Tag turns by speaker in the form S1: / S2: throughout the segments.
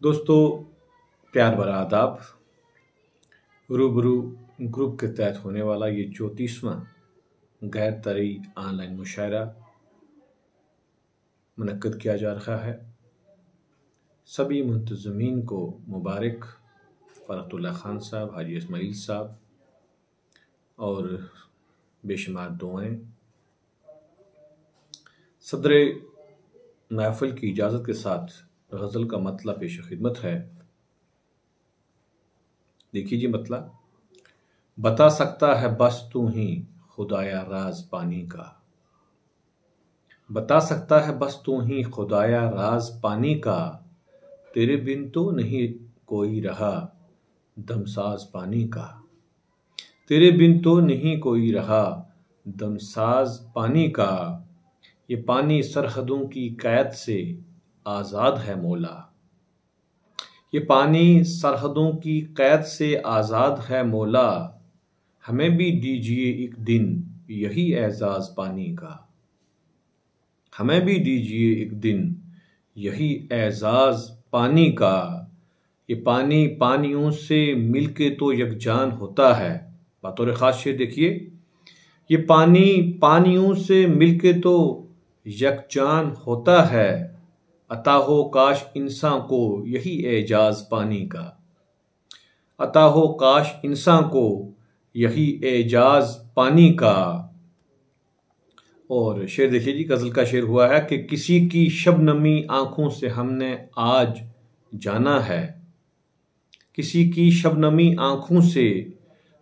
S1: दोस्तों, प्यार भरा आदाब। रूबरू ग्रुप के तहत होने वाला ये 34वां गैर तरी ऑनलाइन मुशायरा मुनक्कद किया जा रहा है। सभी मुंतज़मीन को मुबारक। फ़रहतुल्लाह खान साहब, हाजी इस्माइल साहब और बेशुमार दुआएं। सदर महफ़िल की इजाज़त के साथ गज़ल का मतला पेश खिदमत है। देखिए जी मतला। बता सकता है बस तू ही खुदाया राज पानी का। बता सकता है बस तू ही खुदाया राज पानी का। तेरे बिन तो नहीं कोई रहा दमसाज पानी का। तेरे बिन तो नहीं कोई रहा दमसाज पानी का। ये पानी सरहदों की कैद से आज़ाद है मौला। ये पानी सरहदों की कैद से आज़ाद है मौला। हमें भी दीजिए एक दिन यही एजाज पानी का। हमें भी दीजिए एक दिन यही एजाज पानी का। ये पानी पानियों से मिलके तो यकजान होता है। बतौर खास शेर देखिए। ये पानी पानियों से मिलके तो यकजान होता है। अता हो काश इंसान को यही एजाज पानी का। अता हो काश इंसान को यही एजाज पानी का। और शेर देखिए जी, गज़ल का शेर हुआ है कि किसी की शबनमी आंखों से हमने आज जाना है। किसी की शबनमी आंखों से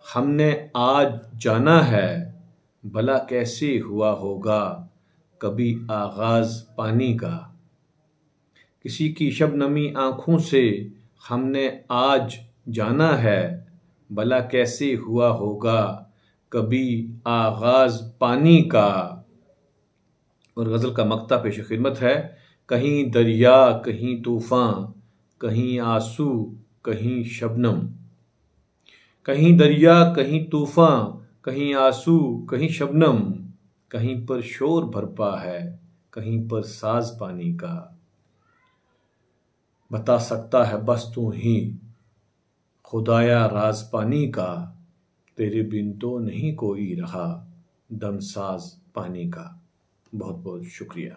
S1: हमने आज जाना है। भला कैसे हुआ होगा कभी आगाज पानी का। किसी की शबनमी आंखों से हमने आज जाना है। भला कैसे हुआ होगा कभी आगाज पानी का। और गज़ल का मक्ता पेश खिदमत है। कहीं दरिया कहीं तूफ़ान, कहीं आंसू कहीं शबनम। कहीं दरिया कहीं तूफ़ान, कहीं आंसू कहीं शबनम। कहीं पर शोर भरपा है, कहीं पर साज पानी का। बता सकता है बस तू ही खुदाया राज पानी का। तेरे बिन तो नहीं कोई रहा दमसाज पानी का। बहुत बहुत शुक्रिया।